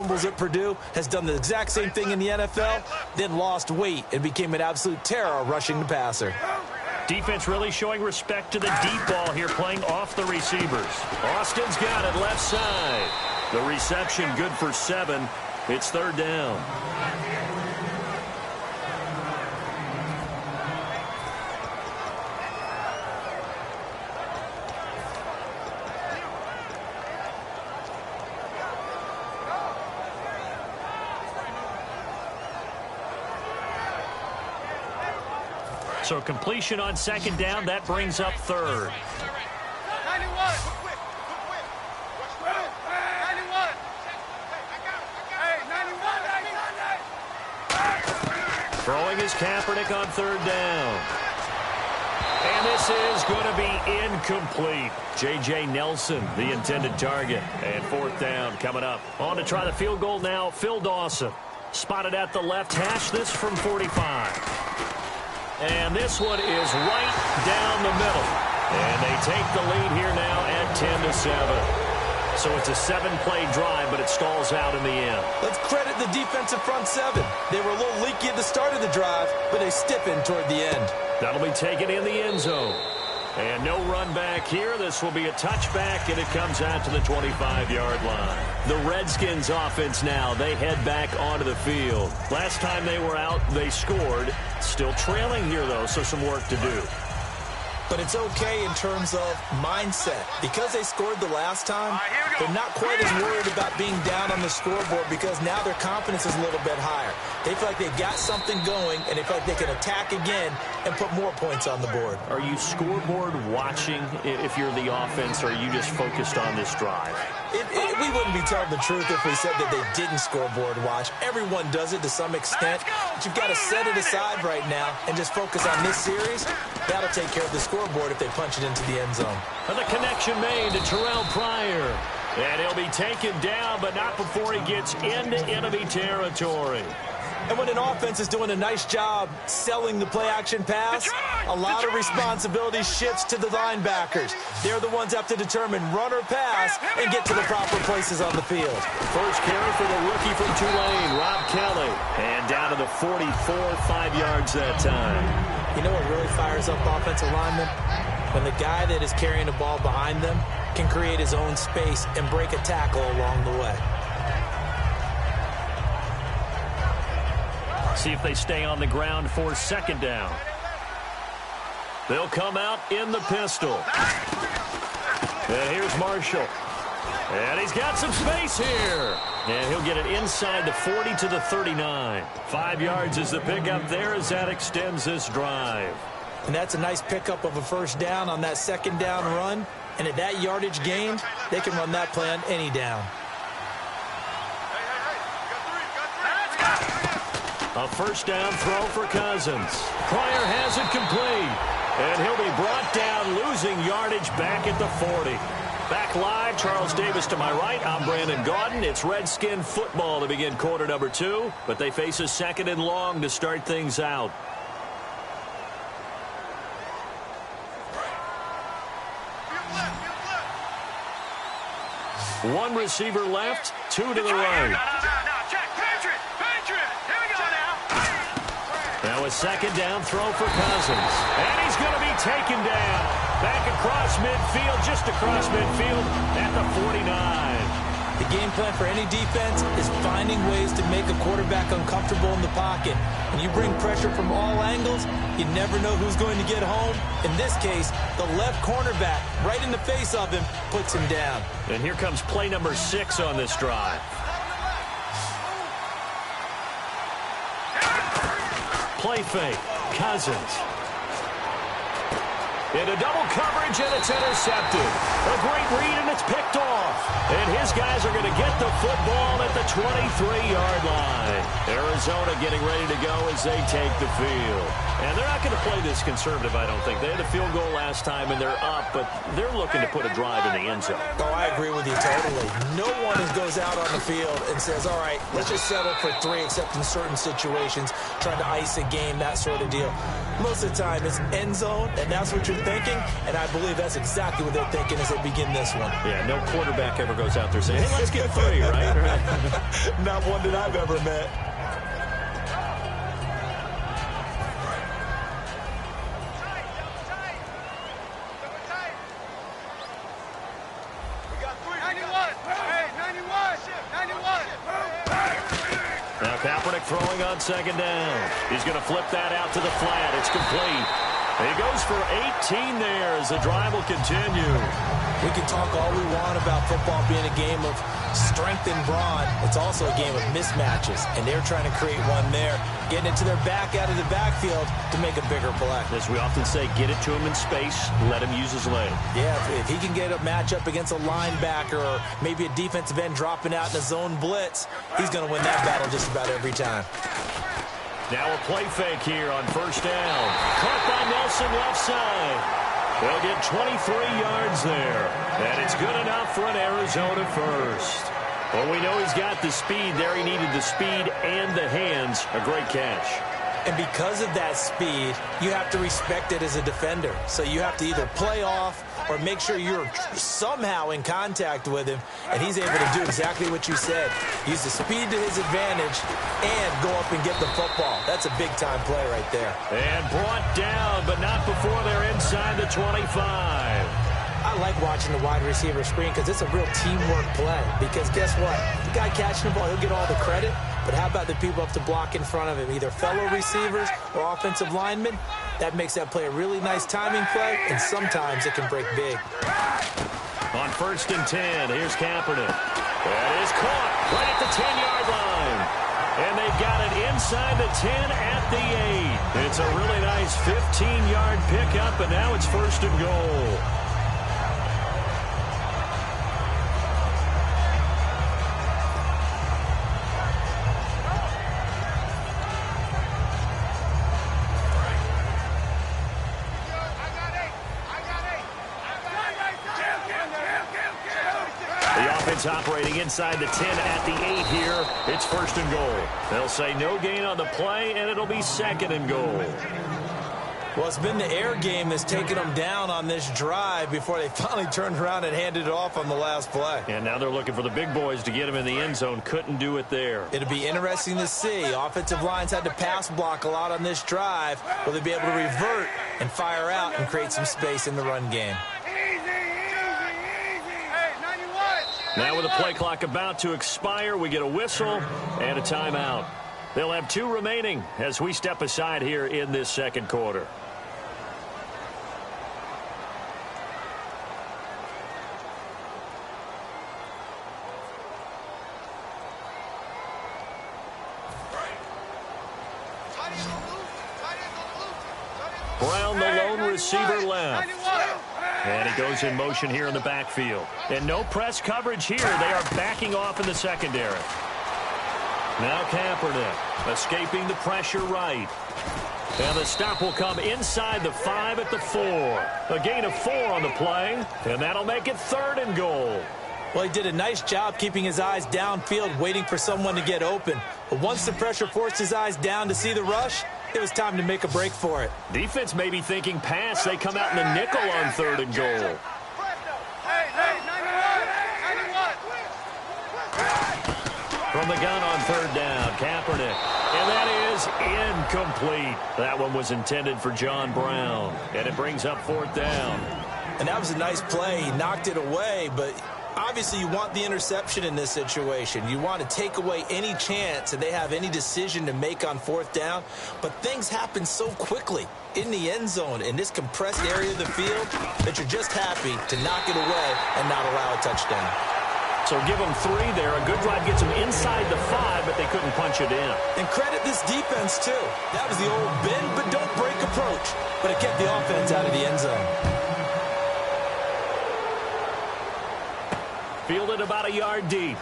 stumbles at Purdue, has done the exact same thing in the NFL, then lost weight and became an absolute terror rushing the passer. Defense really showing respect to the deep ball here, playing off the receivers. Austin's got it left side. The reception good for 7. It's 3rd down. So completion on 2nd down, that brings up 3rd. Throwing his Kaepernick on 3rd down. And this is going to be incomplete. J.J. Nelson, the intended target. And 4th down coming up. On to try the field goal now, Phil Dawson. Spotted at the left hash, this from 45. And this one is right down the middle. And they take the lead here now at 10-7. So it's a 7-play drive, but it stalls out in the end. Let's credit the defensive front 7. They were a little leaky at the start of the drive, but they stiffened toward the end. That'll be taken in the end zone. And no run back here. This will be a touchback, and it comes out to the 25-yard line. The Redskins offense now, they head back onto the field. Last time they were out, they scored. Still trailing here, though, so some work to do. But it's okay in terms of mindset. Because they scored the last time, they're not quite as worried about being down on the scoreboard because now their confidence is a little bit higher. They feel like they've got something going, and they feel like they can attack again and put more points on the board. Are you scoreboard watching if you're the offense, or are you just focused on this drive? We wouldn't be telling the truth if we said that they didn't scoreboard watch. Everyone does it to some extent, but you've got to set it aside right now and just focus on this series. That'll take care of the scoreboard if they punch it into the end zone. And the connection made to Terrell Pryor. And he'll be taken down, but not before he gets into enemy territory. And when an offense is doing a nice job selling the play-action pass, a lot of responsibility shifts to the linebackers. They're the ones that have to determine run or pass and get to the proper places on the field. First carry for the rookie from Tulane, Rob Kelly. And down to the 44, 5 yards that time. You know what really fires up offensive linemen? When the guy that is carrying the ball behind them can create his own space and break a tackle along the way. See if they stay on the ground for 2nd down. They'll come out in the pistol. And here's Marshall. And he's got some space here. And he'll get it inside the 40 to the 39. 5 yards is the pickup there as that extends this drive. And that's a nice pickup of a 1st down on that 2nd down run. And at that yardage gained, they can run that play on any down. A 1st down throw for Cousins. Pryor has it complete. And he'll be brought down, losing yardage back at the 40. Back live, Charles Davis to my right. I'm Brandon Gaudin. It's Redskin football to begin quarter number 2. But they face a 2nd and long to start things out. One receiver left, 2 to the right. Now a 2nd down throw for Cousins. And he's going to be taken down. Back across midfield, just across midfield at the 49. The game plan for any defense is finding ways to make a quarterback uncomfortable in the pocket. When you bring pressure from all angles, you never know who's going to get home. In this case, the left cornerback, right in the face of him, puts him down. And here comes play number 6 on this drive. Play fake. Cousins. Into double coverage, and it's intercepted. A great read, and it's picked off. And his guys are going to get the football at the 23-yard line. Arizona getting ready to go as they take the field. And they're not going to play this conservative, I don't think. They had a field goal last time, and they're up, but they're looking to put a drive in the end zone. Oh, I agree with you totally. No one goes out on the field and says, all right, let's just settle for 3, except in certain situations, trying to ice a game, that sort of deal. Most of the time, it's end zone, and that's what you're thinking, and I believe that's exactly what they're thinking as they begin this one. Yeah, no no quarterback ever goes out there saying, hey, let's get 3, right? Not one that I've ever met. Now Kaepernick throwing on second down. He's going to flip that out to the flat. It's complete. He goes for 18 there as the drive will continue. We can talk all we want about football being a game of strength and brawn. It's also a game of mismatches, and they're trying to create one there, getting it to their back out of the backfield to make a bigger play. As we often say, get it to him in space, let him use his leg. Yeah, if he can get a matchup against a linebacker or maybe a defensive end dropping out in a zone blitz, he's going to win that battle just about every time. Now a play fake here on first down. Caught by Nelson left side. They'll get 23 yards there. And it's good enough for an Arizona first. Well, we know he's got the speed there. He needed the speed and the hands. A great catch. And because of that speed, you have to respect it as a defender. So you have to either play off or make sure you're somehow in contact with him, and he's able to do exactly what you said. Use the speed to his advantage and go up and get the football. That's a big-time play right there. And brought down, but not before they're inside the 25. I like watching the wide receiver screen because it's a real teamwork play. Because guess what? The guy catching the ball, he'll get all the credit. But how about the people up to block in front of him, either fellow receivers or offensive linemen? That makes that play a really nice timing play, and sometimes it can break big. On first and 10, here's Kaepernick. That is caught right at the 10-yard line. And they've got it inside the 10 at the 8. It's a really nice 15-yard pickup, and now it's first and goal. Operating inside the 10 at the 8 here. It's first and goal. They'll say no gain on the play, and it'll be second and goal. Well, it's been the air game that's taken them down on this drive before they finally turned around and handed it off on the last play. And now they're looking for the big boys to get him in the end zone. Couldn't do it there. It'll be interesting to see. Offensive lines had to pass block a lot on this drive. Will they be able to revert and fire out and create some space in the run game? Now with the play clock about to expire, we get a whistle and a timeout. They'll have 2 remaining as we step aside here in this second quarter. Brown, the lone receiver left. And he goes in motion here in the backfield. And no press coverage here. They are backing off in the secondary. Now Kaepernick escaping the pressure right. And the stop will come inside the 5 at the 4. A gain of 4 on the play. And that'll make it third and goal. Well, he did a nice job keeping his eyes downfield, waiting for someone to get open. But once the pressure forced his eyes down to see the rush, it was time to make a break for it. Defense may be thinking pass. They come out in the nickel on third and goal. From the gun on third down, Kaepernick. And that is incomplete. That one was intended for John Brown. And it brings up fourth down. And that was a nice play. He knocked it away, but obviously you want the interception in this situation. You want to take away any chance that they have any decision to make on fourth down. But things happen so quickly in the end zone in this compressed area of the field that you're just happy to knock it away and not allow a touchdown. So give them 3 there. A good drive gets them inside the 5, but they couldn't punch it in. And credit this defense, too. That was the old bend but don't break approach. But it kept the offense out of the end zone. Fielded about a yard deep.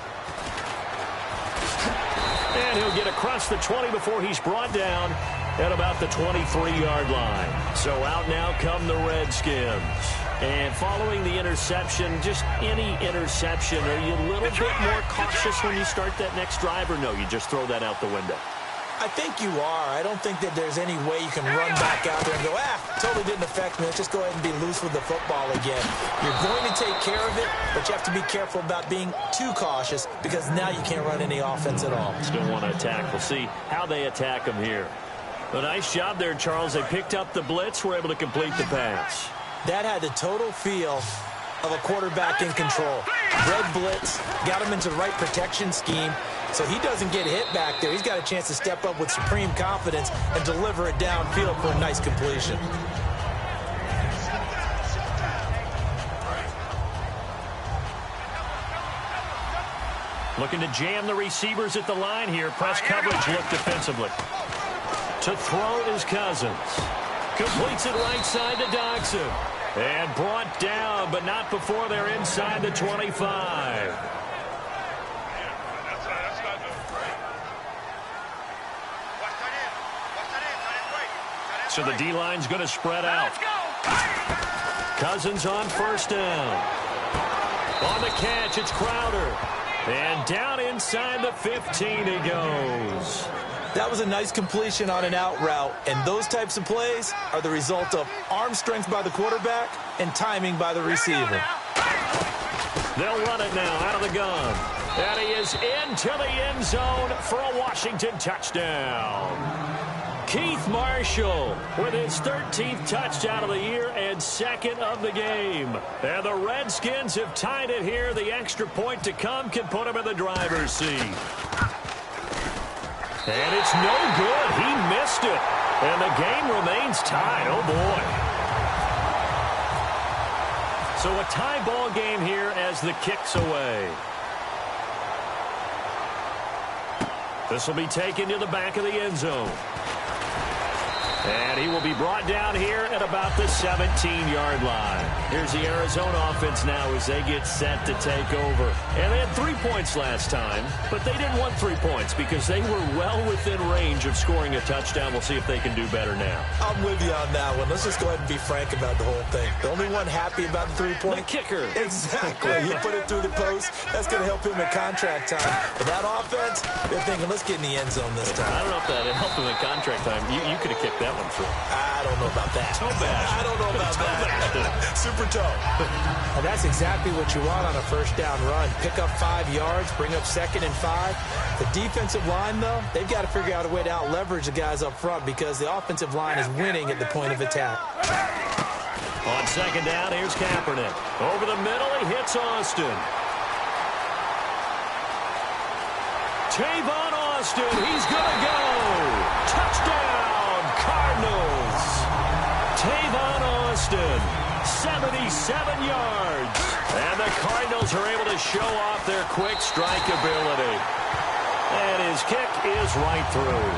And he'll get across the 20 before he's brought down at about the 23-yard line. So out now come the Redskins. And following the interception, just any interception, are you a little bit more cautious when you start that next drive, or no, you just throw that out the window? I think you are. I don't think that there's any way you can run back out there and go, totally didn't affect me. Let's just go ahead and be loose with the football again. You're going to take care of it, but you have to be careful about being too cautious because now you can't run any offense at all. Still want to attack. We'll see how they attack them here. A nice job there, Charles. They picked up the blitz, were able to complete the pass. That had the total feel of a quarterback in control. Red blitz, got him into the right protection scheme, so he doesn't get hit back there. He's got a chance to step up with supreme confidence and deliver it downfield for a nice completion. Looking to jam the receivers at the line here. Press coverage look defensively. To throw is Cousins. Completes it right side to Dodson. And brought down, but not before they're inside the 25. So the D-line's going to spread out. Cousins on first down. On the catch, it's Crowder. And down inside the 15 he goes. That was a nice completion on an out route, and those types of plays are the result of arm strength by the quarterback and timing by the receiver. They'll run it now out of the gun. And he is into the end zone for a Washington touchdown. Keith Marshall with his 13th touchdown of the year and second of the game. And the Redskins have tied it here. The extra point to come can put him in the driver's seat. And it's no good. He missed it. And the game remains tied. Oh, boy. So a tie ball game here as the kick's away. This will be taken to the back of the end zone. And he will be brought down here at about the 17-yard line. Here's the Arizona offense now as they get set to take over. And they had 3 points last time, but they didn't want 3 points because they were well within range of scoring a touchdown. We'll see if they can do better now. I'm with you on that one. Let's just go ahead and be frank about the whole thing. The only one happy about the 3-point? The kicker. Exactly. He put it through the post. That's going to help him in contract time. But that offense, they're thinking, let's get in the end zone this time. I don't know if that helped him in contract time. You could have kicked that one through. I don't know about that. Toe bash. I don't know about that. Super toe. And that's exactly what you want on a first down run. Pick up 5 yards, bring up 2nd and 5. The defensive line, though, they've got to figure out a way to out-leverage the guys up front because the offensive line is winning at the point of attack. On second down, here's Kaepernick. Over the middle, he hits Austin. Tavon Austin, he's going to go. Touchdown, Cardinals. Tavon Austin, 77 yards. And the Cardinals are able to show off their quick strike ability. And his kick is right through.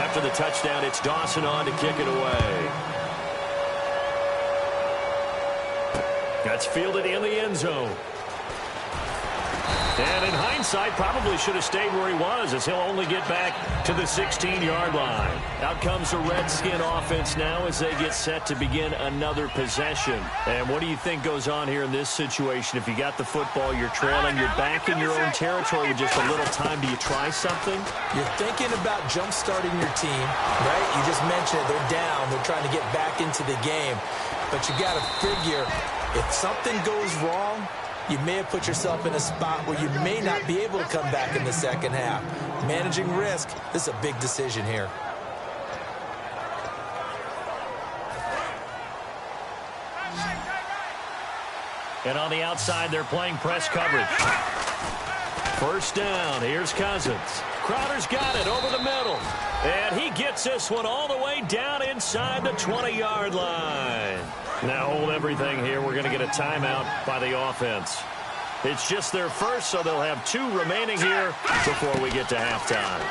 After the touchdown, it's Dawson on to kick it away. That's fielded in the end zone. And in hindsight, probably should have stayed where he was as he'll only get back to the 16-yard line. Out comes the Redskin offense now as they get set to begin another possession. And what do you think goes on here in this situation? If you got the football, you're trailing, you're back in your own territory with just a little time. Do you try something? You're thinking about jump-starting your team, right? You just mentioned it. They're down. They're trying to get back into the game. But you got to figure if something goes wrong, you may have put yourself in a spot where you may not be able to come back in the second half. Managing risk, this is a big decision here. And on the outside, they're playing press coverage. First down, here's Cousins. Crowder's got it over the middle. And he gets this one all the way down inside the 20-yard line. Now hold everything here. We're going to get a timeout by the offense. It's just their first, so they'll have 2 remaining here before we get to halftime.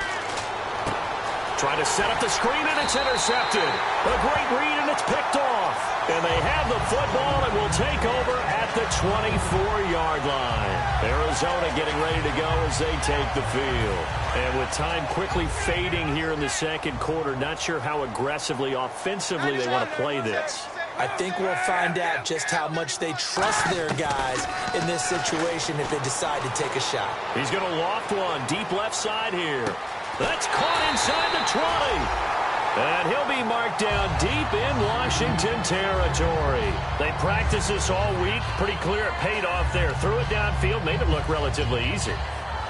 Trying to set up the screen, and it's intercepted. A great read, and it's picked off. And they have the football and will take over at the 24-yard line. Arizona getting ready to go as they take the field. And with time quickly fading here in the second quarter, not sure how aggressively, offensively they want to play this. I think we'll find out just how much they trust their guys in this situation if they decide to take a shot. He's going to loft one deep left side here. That's caught inside the 20. And he'll be marked down deep in Washington territory. They practiced this all week. Pretty clear it paid off there. Threw it downfield, made it look relatively easy.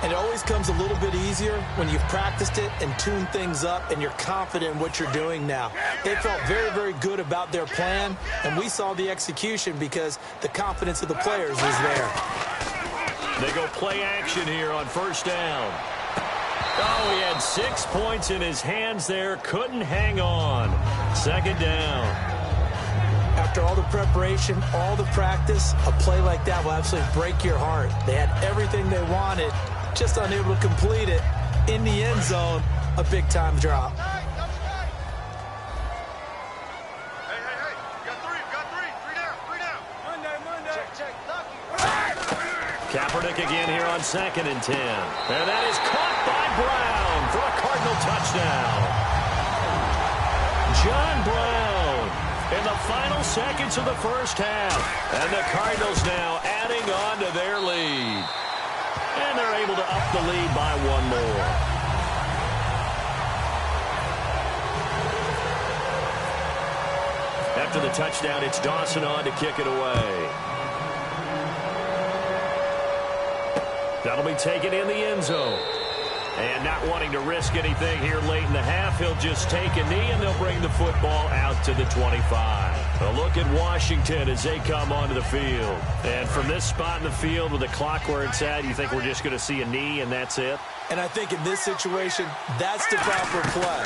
And it always comes a little bit easier when you've practiced it and tuned things up and you're confident in what you're doing now. They felt very, very good about their plan, and we saw the execution because the confidence of the players was there. They go play action here on first down. Oh, he had 6 points in his hands there. Couldn't hang on. Second down. After all the preparation, all the practice, a play like that will absolutely break your heart. They had everything they wanted, just unable to complete it. In the end zone, a big-time drop. Kaepernick again here on 2nd and 10. And that is caught by Brown for a Cardinal touchdown. John Brown in the final seconds of the first half. And the Cardinals now adding on to their lead. And they're able to up the lead by one more. After the touchdown, it's Dawson on to kick it away. That'll be taken in the end zone. And not wanting to risk anything here late in the half, he'll just take a knee, and they'll bring the football out to the 25. A look at Washington as they come onto the field. And from this spot in the field with the clock where it's at, you think we're just going to see a knee and that's it? And I think in this situation, that's the proper play.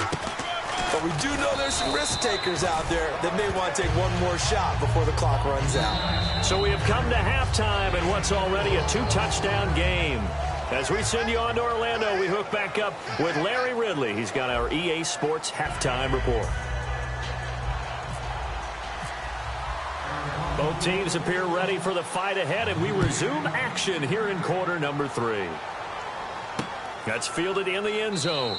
But we do know there's some risk takers out there that may want to take one more shot before the clock runs out. So we have come to halftime in what's already a 2-touchdown game. As we send you on to Orlando, we hook back up with Larry Ridley. He's got our EA Sports halftime report. Both teams appear ready for the fight ahead, and we resume action here in quarter number 3. That's fielded in the end zone.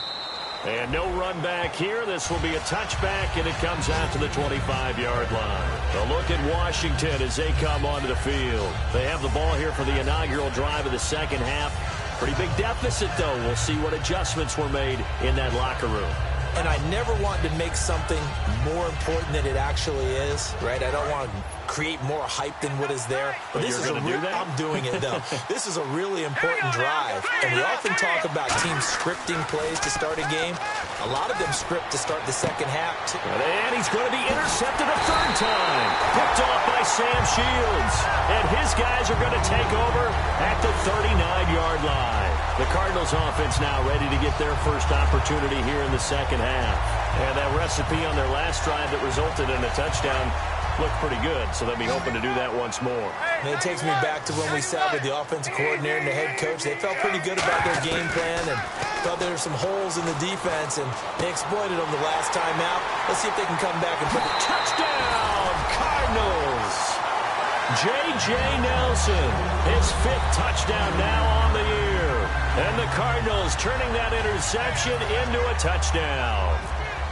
And no run back here. This will be a touchback, and it comes out to the 25-yard line. A look at Washington as they come onto the field. They have the ball here for the inaugural drive of the second half. Pretty big deficit, though. We'll see what adjustments were made in that locker room. And I never want to make something more important than it actually is, right? I don't want to create more hype than what is there. But this is I'm doing it, though. This is a really important drive. And we often talk about teams scripting plays to start a game. A lot of them script to start the second half. And he's going to be intercepted a third time. Picked off by Sam Shields. And his guys are going to take over at the 39-yard line. The Cardinals offense now ready to get their first opportunity here in the second half. And that recipe on their last drive that resulted in a touchdown looked pretty good, so they'll be hoping to do that once more. And it takes me back to when we sat with the offensive coordinator and the head coach. They felt pretty good about their game plan and thought there were some holes in the defense, and they exploited them the last time out. Let's see if they can come back and put the touchdown, Cardinals! J.J. Nelson, his 5th touchdown now on the year. And the Cardinals turning that interception into a touchdown.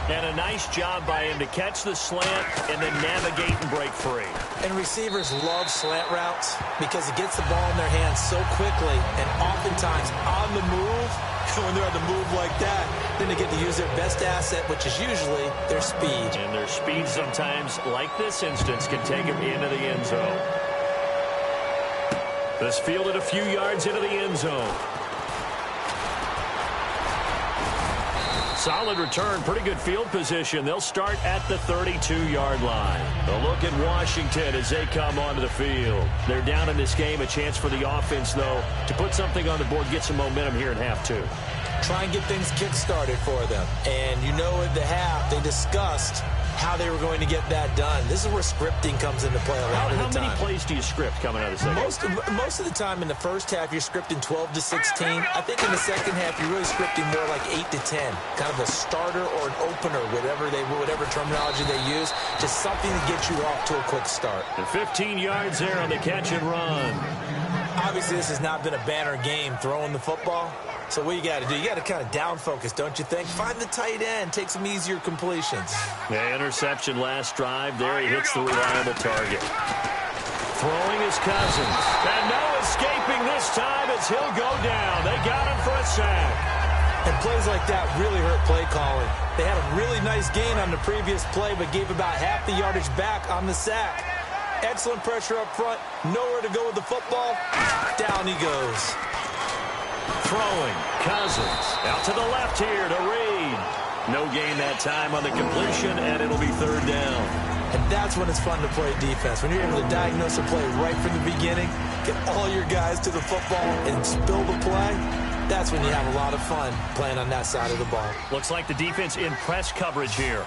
And a nice job by him to catch the slant and then navigate and break free. And receivers love slant routes because it gets the ball in their hands so quickly and oftentimes on the move. When they're on the move like that, then they get to use their best asset, which is usually their speed. And their speed sometimes, like this instance, can take them into the end zone. This fielded a few yards into the end zone. Solid return, pretty good field position. They'll start at the 32-yard line. A look at Washington as they come onto the field. They're down in this game. A chance for the offense, though, to put something on the board, get some momentum here in half 2. Try and get things kick-started for them. And you know at the half, they discussed how they were going to get that done. This is where scripting comes into play a lot of the time. How many plays do you script coming out of the second? Most of the time in the first half, you're scripting 12 to 16. I think in the second half, you're really scripting more like 8 to 10. Kind of a starter or an opener, whatever terminology they use. Just something to get you off to a quick start. And 15 yards there on the catch and run. Obviously, this has not been a banner game throwing the football. So what you got to do, you got to kind of down focus, don't you think? Find the tight end, take some easier completions. The interception last drive. There he hits the reliable target. Throwing his Cousins. And no escaping this time as he'll go down. They got him for a sack. And plays like that really hurt play calling. They had a really nice gain on the previous play, but gave about half the yardage back on the sack. Excellent pressure up front. Nowhere to go with the football. Down he goes. Throwing. Cousins. Out to the left here to Reed. No gain that time on the completion, and it'll be third down. And that's when it's fun to play defense. When you're able to diagnose a play right from the beginning, get all your guys to the football, and spill the play, that's when you have a lot of fun playing on that side of the ball. Looks like the defense in press coverage here.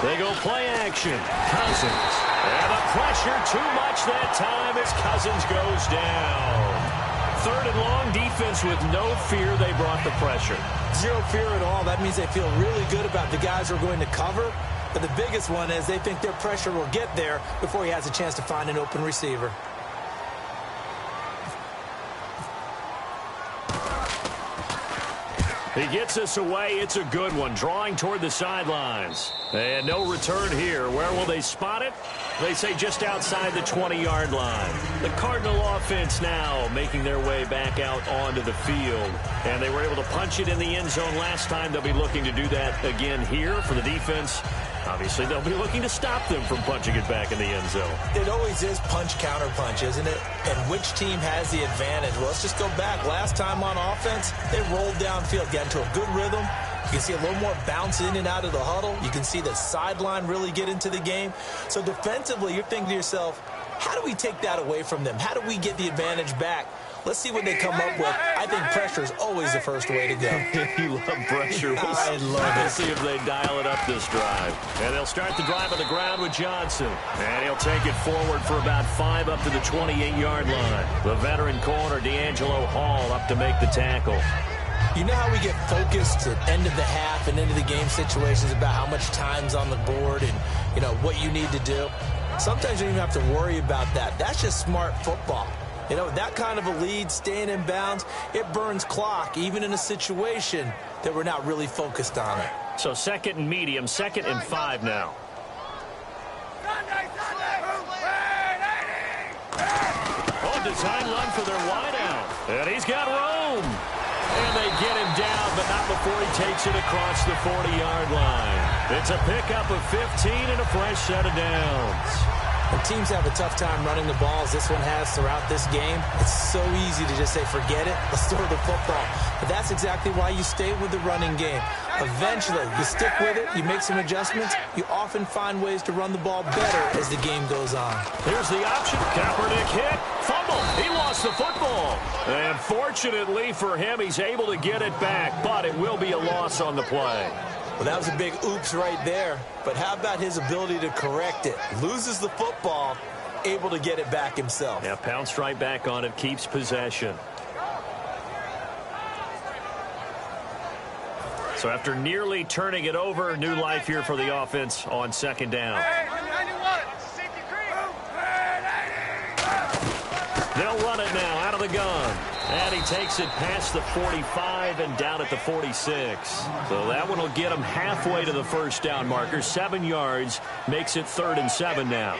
They go play action. Cousins. And the pressure too much that time as Cousins goes down. Third and long, defense with no fear. They brought the pressure. Zero fear at all. That means they feel really good about the guys who are going to cover. But the biggest one is they think their pressure will get there before he has a chance to find an open receiver. He gets us away. It's a good one. Drawing toward the sidelines. And no return here. Where will they spot it? They say just outside the 20-yard line. The Cardinal offense now making their way back out onto the field. And they were able to punch it in the end zone last time. They'll be looking to do that again here for the defense. Obviously, they'll be looking to stop them from punching it back in the end zone. It always is punch-counter-punch, isn't it? And which team has the advantage? Well, let's just go back. Last time on offense, they rolled downfield, got into a good rhythm. You can see a little more bounce in and out of the huddle. You can see the sideline really get into the game. So defensively, you're thinking to yourself, how do we take that away from them? How do we get the advantage back? Let's see what they come up with. I think pressure is always the first way to go. You love pressure. I love it. We'll see if they dial it up this drive. And they'll start the drive on the ground with Johnson. And he'll take it forward for about 5 up to the 28-yard line. The veteran corner, D'Angelo Hall, up to make the tackle. You know how we get focused at end of the half and into the game situations about how much time's on the board and, you know, what you need to do? Sometimes you don't even have to worry about that. That's just smart football. You know, that kind of a lead, staying in bounds, it burns clock, even in a situation that we're not really focused on it. So second and medium, 2nd and 5 now. On design run for their wideout. And he's got room. And they get him down, but not before he takes it across the 40-yard line. It's a pickup of 15 and a fresh set of downs. And teams have a tough time running the ball as this one has throughout this game. It's so easy to just say, forget it, let's throw the football. But that's exactly why you stay with the running game. Eventually, you stick with it, you make some adjustments, you often find ways to run the ball better as the game goes on. Here's the option. Kaepernick hit. Fumble. He lost the football. And fortunately for him, he's able to get it back, but it will be a loss on the play. Well, that was a big oops right there. But how about his ability to correct it? Loses the football, able to get it back himself. Yeah, pounced right back on it, keeps possession. So after nearly turning it over, new life here for the offense on 2nd down. They'll run it now out of the gun. And he takes it past the 45 and down at the 46. So that one will get him halfway to the first down marker. 7 yards, makes it 3rd and 7 now.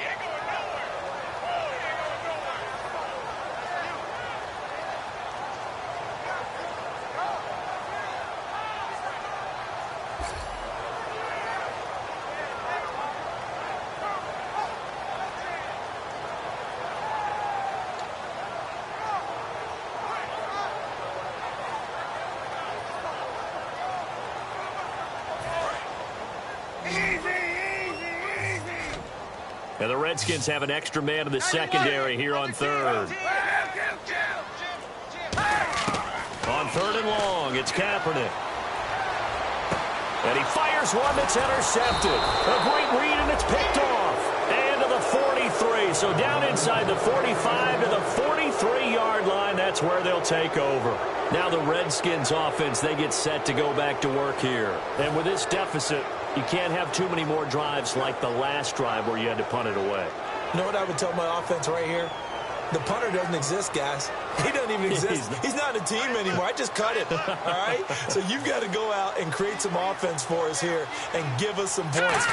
And the Redskins have an extra man in the secondary here on 3rd. On 3rd and long, it's Kaepernick. And he fires one that's intercepted. A great read, and it's picked off. And to the 43. So down inside the 45 to the 43-yard line. That's where they'll take over. Now the Redskins offense, they get set to go back to work here. And with this deficit, you can't have too many more drives like the last drive where you had to punt it away. You know what I would tell my offense right here? The punter doesn't exist, guys. He doesn't even exist. He's not a team anymore. I just cut it, all right? So you've got to go out and create some offense for us here and give us some points.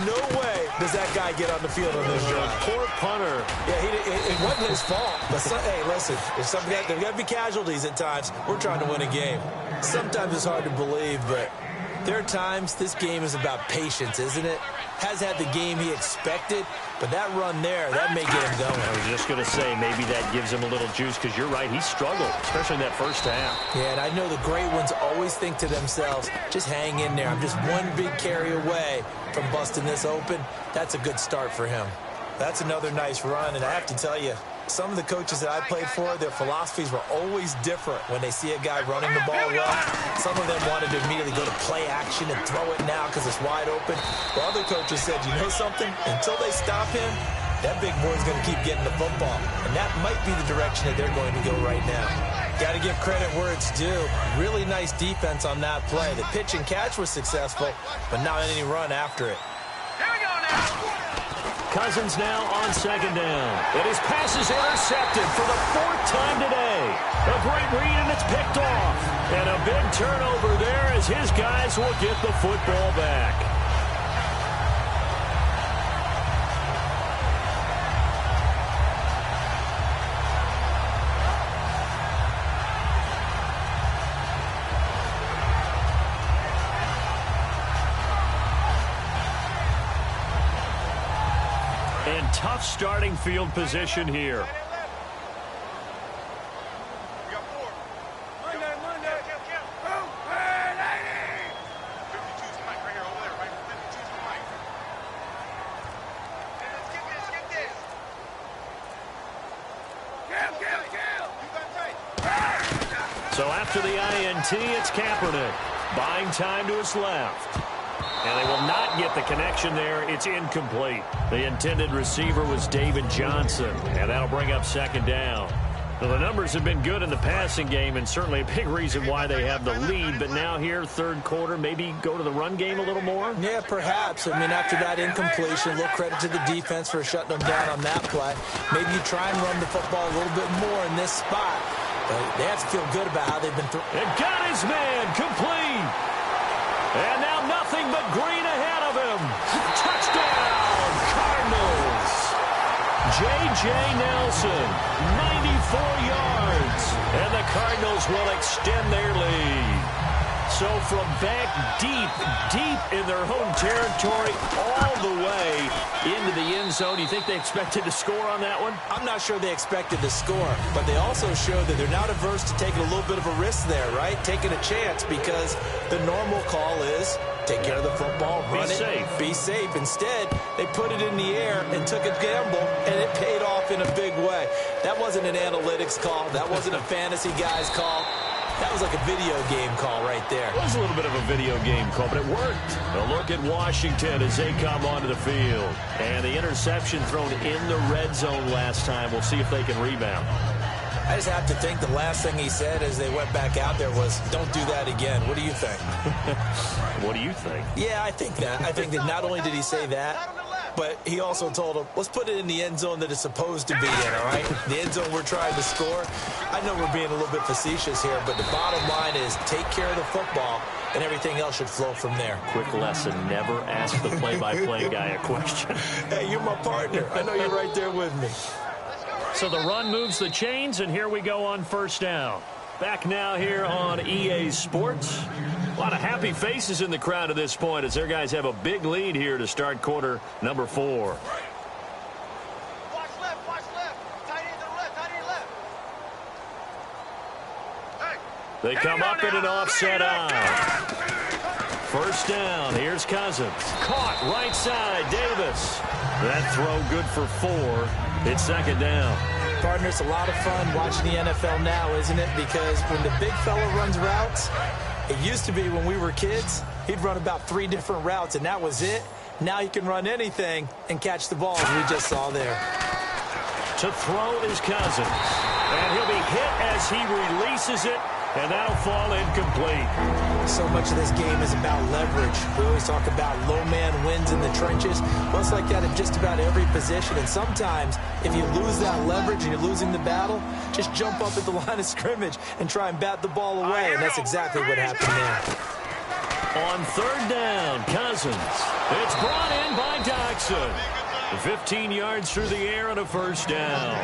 No way does that guy get on the field on this drive. Poor punter. Yeah, it wasn't his fault. But hey, listen, there's got to be casualties at times. We're trying to win a game. Sometimes it's hard to believe, but there are times this game is about patience, isn't it? Has had the game he expected, but that run there, that may get him going. I was just going to say, maybe that gives him a little juice, because you're right, he struggled, especially in that first half. Yeah, and I know the great ones always think to themselves, just hang in there. I'm just one big carry away from busting this open. That's a good start for him. That's another nice run, and I have to tell you, some of the coaches that I played for, their philosophies were always different when they see a guy running the ball well. Some of them wanted to immediately go to play action and throw it now because it's wide open. While other coaches said, you know something? Until they stop him, that big boy's going to keep getting the football. And that might be the direction that they're going to go right now. Got to give credit where it's due. Really nice defense on that play. The pitch and catch was successful, but not any run after it. Here we go now. Cousins now on second down. And his pass is intercepted for the 4th time today. A great read, and it's picked off. And a big turnover there as his guys will get the football back. And tough starting field position here. So after the INT, it's Kaepernick. Buying time to his left. And they will not get the connection there. It's incomplete. The intended receiver was David Johnson, and that'll bring up second down. Well, the numbers have been good in the passing game, and certainly a big reason why they have the lead. But now here, third quarter, maybe go to the run game a little more? Yeah, perhaps. I mean, after that incompletion, a little credit to the defense for shutting them down on that play. Maybe you try and run the football a little bit more in this spot. But they have to feel good about how they've been through. It got his man complete. And now nothing but green ahead of him. Touchdown, Cardinals. J.J. Nelson, 94 yards. And the Cardinals will extend their lead. So from back deep in their home territory, all the way into the end zone. You think they expected to score on that one? I'm not sure they expected to score, but they also showed that they're not averse to taking a little bit of a risk there, right? Taking a chance, because the normal call is take care of the football, run it, be safe. Instead, they put it in the air and took a gamble, and it paid off in a big way. That wasn't an analytics call. That wasn't a fantasy guy's call. That was like a video game call right there. It was a little bit of a video game call, but it worked. A look at Washington as they come onto the field. And the interception thrown in the red zone last time. We'll see if they can rebound. I just have to think the last thing he said as they went back out there was, don't do that again. What do you think? What do you think? Yeah, I think that. I think that not only did he say that, but he also told him, let's put it in the end zone that it's supposed to be in, all right? The end zone we're trying to score. I know we're being a little bit facetious here, but the bottom line is take care of the football, and everything else should flow from there. Quick lesson, never ask the play-by-play guy a question. Hey, you're my partner. I know you're right there with me. So the run moves the chains, and here we go on first down. Back now here on EA Sports. A lot of happy faces in the crowd at this point as their guys have a big lead here to start quarter number 4. Watch left, watch left. Tight end to the left, tight end left. Hey. They come up in an offset eye. First down, here's Cousins. Caught right side, Davis. That throw good for 4. It's second down. Partner, it's a lot of fun watching the NFL now, isn't it? Because when the big fella runs routes, it used to be when we were kids, he'd run about 3 different routes, and that was it. Now he can run anything and catch the ball, as we just saw there. To throw is Cousins. And he'll be hit as he releases it, and that'll fall incomplete. So much of this game is about leverage. We always talk about low man wins in the trenches. Well, it's like that in just about every position. And sometimes, if you lose that leverage and you're losing the battle, just jump up at the line of scrimmage and try and bat the ball away. And that's exactly what happened there. On third down, Cousins. It's brought in by Doxson. 15 yards through the air and a first down.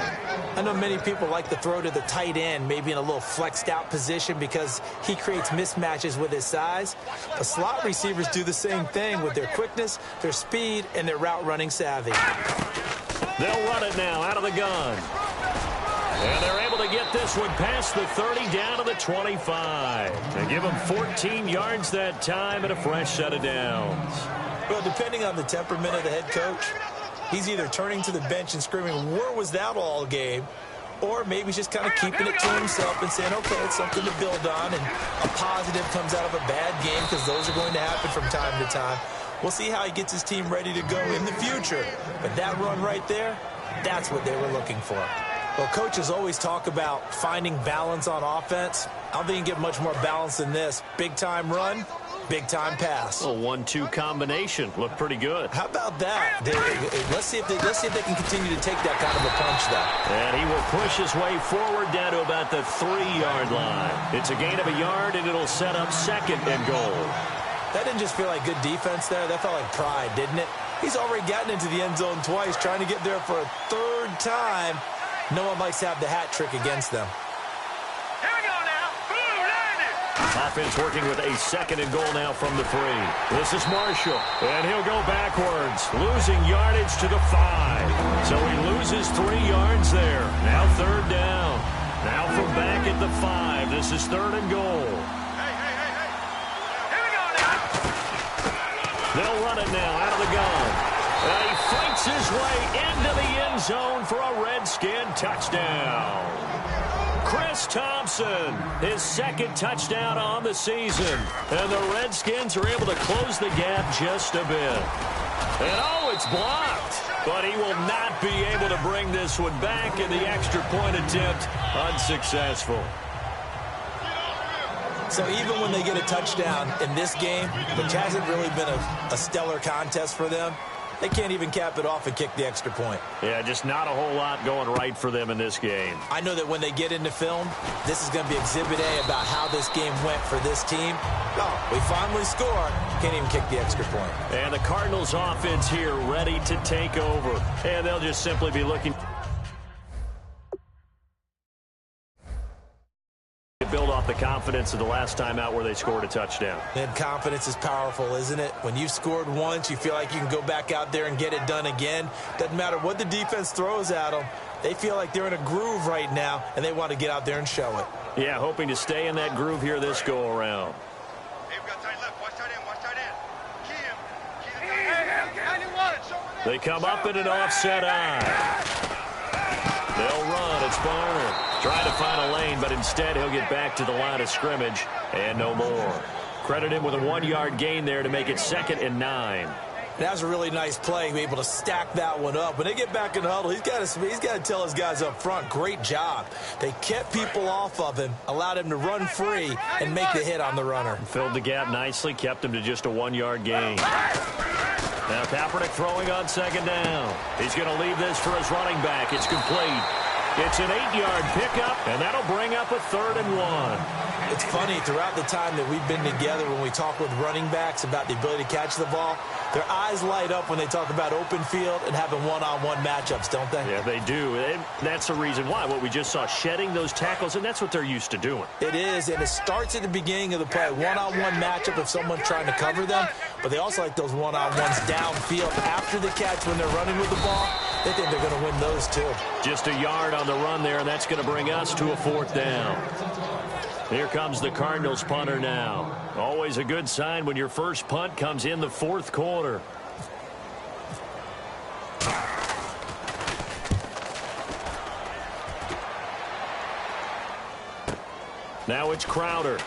I know many people like to throw to the tight end, maybe in a little flexed out position because he creates mismatches with his size. The slot receivers do the same thing with their quickness, their speed, and their route running savvy. They'll run it now out of the gun. And they're able to get this one past the 30 down to the 25. They give them 14 yards that time and a fresh set of downs. Well, depending on the temperament of the head coach, he's either turning to the bench and screaming, where was that all game? Or maybe he's just kind of keeping it to himself and saying, okay, it's something to build on, and a positive comes out of a bad game because those are going to happen from time to time. We'll see how he gets his team ready to go in the future. But that run right there, that's what they were looking for. Well, coaches always talk about finding balance on offense. I don't think you can get much more balance than this. Big-time run, big-time pass. A 1-2 combination. Looked pretty good. How about that? Let's see if they can continue to take that kind of a punch, though. And he will push his way forward down to about the 3-yard line. It's a gain of a yard, and it'll set up second and goal. That didn't just feel like good defense there. That felt like pride, didn't it? He's already gotten into the end zone twice, trying to get there for a third time. No one likes to have the hat trick against them. Here we go now. Offense working with a second and goal now from the 3. This is Marshall, and he'll go backwards, losing yardage to the 5. So he loses 3 yards there. Now third down. Now from back at the 5. This is third and goal. Hey. Here we go now. They'll run it now out of the gun. And he fights his way into the end zone for a Redskin touchdown. Chris Thompson, his second touchdown on the season. And the Redskins are able to close the gap just a bit. And oh, it's blocked. But he will not be able to bring this one back, and the extra point attempt unsuccessful. So even when they get a touchdown in this game, which hasn't really been a stellar contest for them, they can't even cap it off and kick the extra point. Yeah, just not a whole lot going right for them in this game. I know that when they get into film, this is going to be Exhibit A about how this game went for this team. Oh, we finally score. Can't even kick the extra point. And the Cardinals offense here ready to take over. And they'll just simply be looking to build off the confidence of the last time out where they scored a touchdown. And confidence is powerful, isn't it? When you've scored once, you feel like you can go back out there and get it done again. Doesn't matter what the defense throws at them. They feel like they're in a groove right now, and they want to get out there and show it. Yeah, hoping to stay in that groove here this go-around. Hey, we got tight left. Watch tight end. Key him. They come up in an offset eye. They'll run. It's Barner. Trying to find a lane, but instead he'll get back to the line of scrimmage and no more. Credit him with a 1-yard gain there to make it 2nd and 9. That was a really nice play, able to stack that one up. When they get back in the huddle, he's got to tell his guys up front, great job. They kept people off of him, allowed him to run free and make the hit on the runner. Filled the gap nicely, kept him to just a 1-yard gain. Now Kaepernick throwing on 2nd down. He's going to leave this for his running back. It's complete. It's an 8-yard pickup, and that'll bring up a 3rd and 1. It's funny, throughout the time that we've been together, when we talk with running backs about the ability to catch the ball, their eyes light up when they talk about open field and having one-on-one matchups, don't they? Yeah, they do. And that's the reason why. What we just saw, shedding those tackles, and that's what they're used to doing. It is, and it starts at the beginning of the play. One-on-one matchup if someone's trying to cover them, but they also like those one-on-ones downfield after the catch when they're running with the ball. They think they're going to win those, too. Just a yard on the run there, and that's going to bring us to a 4th down. Here comes the Cardinals punter now. Always a good sign when your first punt comes in the 4th quarter. Now it's Crowder.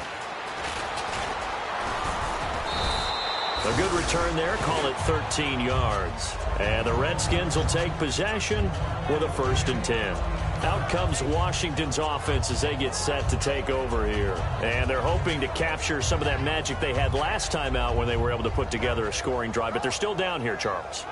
A good return there, call it 13 yards. And the Redskins will take possession with a 1st and 10. Out comes Washington's offense as they get set to take over here. And they're hoping to capture some of that magic they had last time out when they were able to put together a scoring drive. But they're still down here, Charles.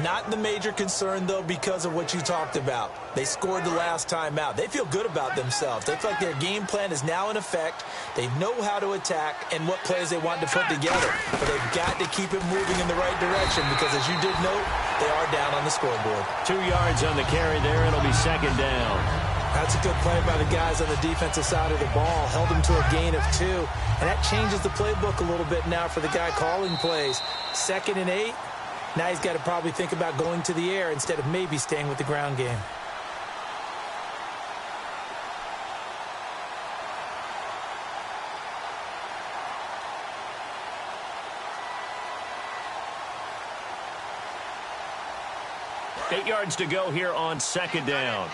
Not the major concern, though, because of what you talked about. They scored the last time out. They feel good about themselves. They feel like their game plan is now in effect. They know how to attack and what plays they want to put together. But they've got to keep it moving in the right direction because, as you did note, they are down on the scoreboard. 2 yards on the carry there. It'll be second down. That's a good play by the guys on the defensive side of the ball. Held them to a gain of 2. And that changes the playbook a little bit now for the guy calling plays. 2nd and 8. Now he's got to probably think about going to the air instead of maybe staying with the ground game. Eight yards to go here on second down.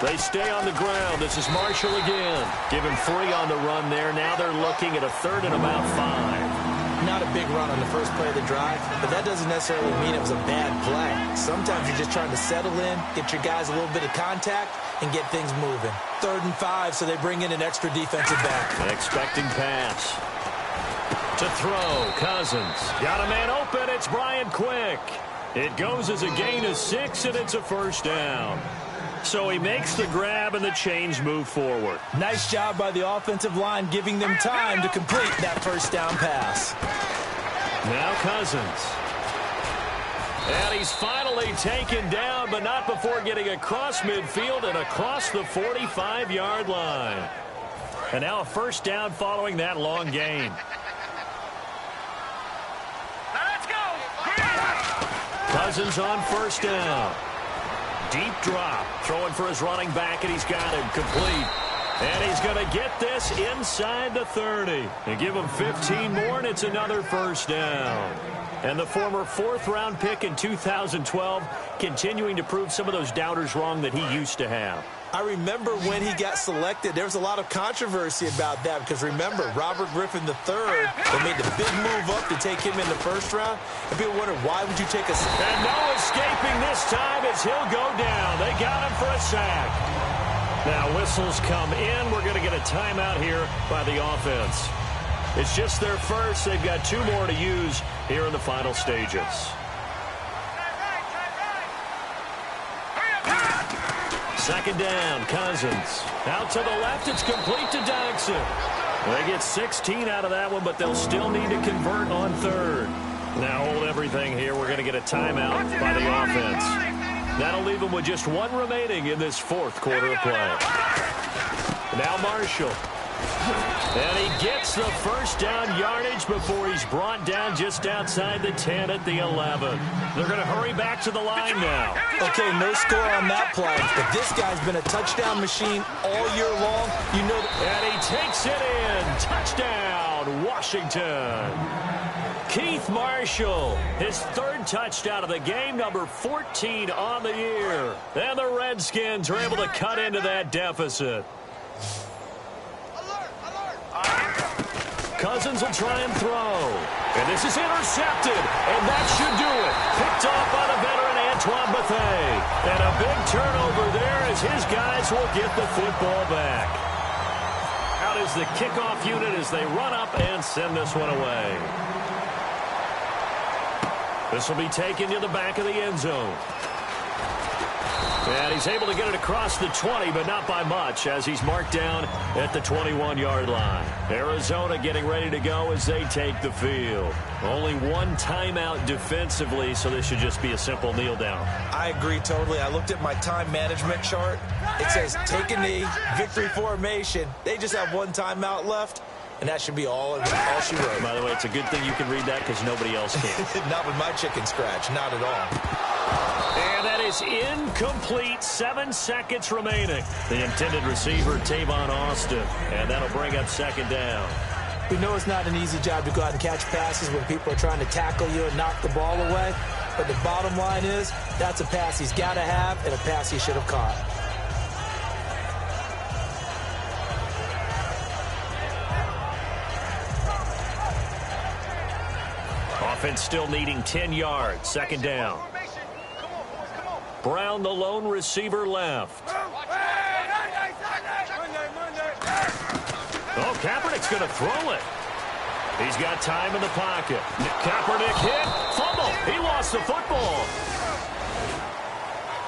They stay on the ground. This is Marshall again. Give him 3 on the run there. Now they're looking at a 3rd and about 5. Not a big run on the first play of the drive, but that doesn't necessarily mean it was a bad play. Sometimes you're just trying to settle in, get your guys a little bit of contact, and get things moving. 3rd and 5, so they bring in an extra defensive back. An expecting pass. To throw, Cousins. Got a man open. It's Brian Quick. It goes as a gain of 6, and it's a first down. So he makes the grab and the chains move forward. Nice job by the offensive line giving them time to complete that first down pass. Now Cousins. And he's finally taken down, but not before getting across midfield and across the 45-yard line. And now a first down following that long gain. Let's go! Cousins on first down. Deep drop. Throwing for his running back, and he's got him complete. And he's going to get this inside the 30. And give him 15 more, and it's another first down. And the former 4th-round pick in 2012 continuing to prove some of those doubters wrong that he used to have. I remember when he got selected, there was a lot of controversy about that because, remember, Robert Griffin III, they made the big move up to take him in the first round. And people wondered, why would you take a sack? And no escaping this time as he'll go down. They got him for a sack. Now whistles come in. We're going to get a timeout here by the offense. It's just their first. They've got 2 more to use here in the final stages. Second down, Cousins. Out to the left, it's complete to Dodson. They get 16 out of that one, but they'll still need to convert on 3rd. Now hold everything here. We're going to get a timeout by the offense. That'll leave them with just 1 remaining in this 4th quarter of play. Now Marshall. And he gets the first down yardage before he's brought down just outside the 10 at the 11. They're going to hurry back to the line now. Okay, no score on that play, but this guy's been a touchdown machine all year long. You know, and he takes it in. Touchdown, Washington. Keith Marshall, his 3rd touchdown of the game, number 14 on the year. And the Redskins are able to cut into that deficit. Cousins will try and throw. And this is intercepted. And that should do it. Picked off by the veteran Antoine Bethea. And a big turnover there as his guys will get the football back. Out is the kickoff unit as they run up and send this one away. This will be taken to the back of the end zone. And he's able to get it across the 20, but not by much, as he's marked down at the 21-yard line. Arizona getting ready to go as they take the field. Only 1 timeout defensively, so this should just be a simple kneel down. I agree totally. I looked at my time management chart. It says take a knee, victory formation. They just have 1 timeout left, and that should be all she wrote. By the way, it's a good thing you can read that because nobody else can. Not with my chicken scratch. Not at all. And that is incomplete. 7 seconds remaining. The intended receiver, Tavon Austin. And that'll bring up second down. We know it's not an easy job to go out and catch passes when people are trying to tackle you and knock the ball away. But the bottom line is, that's a pass he's got to have and a pass he should have caught. Offense still needing 10 yards. Second down. Come on, boys, come on. Brown, the lone receiver, left. Oh, Kaepernick's going to throw it. He's got time in the pocket. Kaepernick hit. Fumble. He lost the football.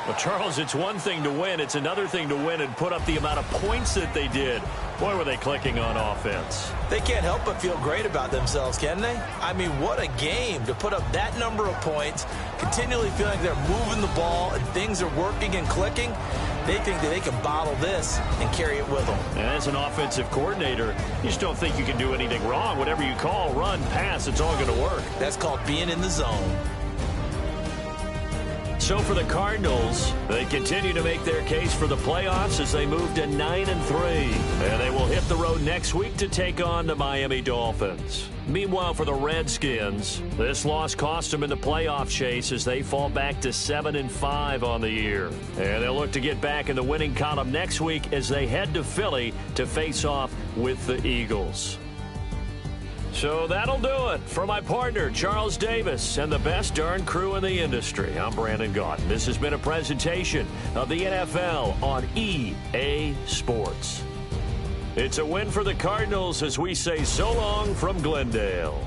Well, Charles, it's one thing to win. It's another thing to win and put up the amount of points that they did. Boy, were they clicking on offense. They can't help but feel great about themselves, can they? I mean, what a game to put up that number of points, continually feeling like they're moving the ball and things are working and clicking. They think that they can bottle this and carry it with them. And as an offensive coordinator, you just don't think you can do anything wrong. Whatever you call, run, pass, it's all going to work. That's called being in the zone. So for the Cardinals, they continue to make their case for the playoffs as they move to 9-3. And they will hit the road next week to take on the Miami Dolphins. Meanwhile, for the Redskins, this loss cost them in the playoff chase as they fall back to 7-5 on the year. And they'll look to get back in the winning column next week as they head to Philly to face off with the Eagles. So that'll do it for my partner, Charles Davis, and the best darn crew in the industry. I'm Brandon Gaudin. This has been a presentation of the NFL on EA Sports. It's a win for the Cardinals as we say so long from Glendale.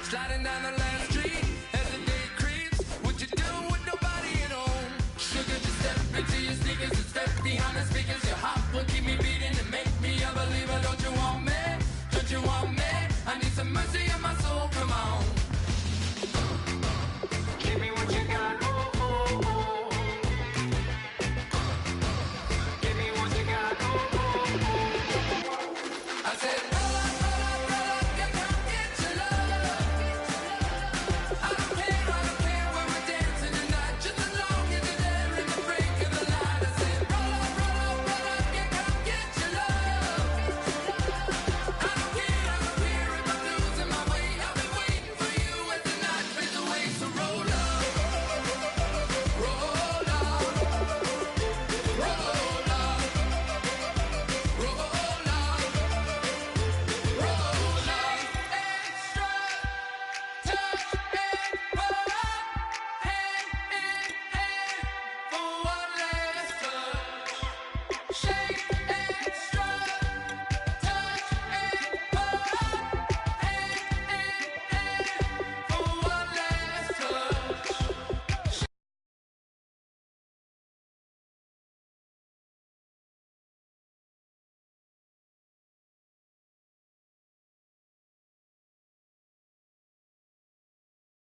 Sliding down the last street as the day creeps. What you do with nobody at home? Sugar, just step into your sneakers and step behind the speakers. Your heart will keep me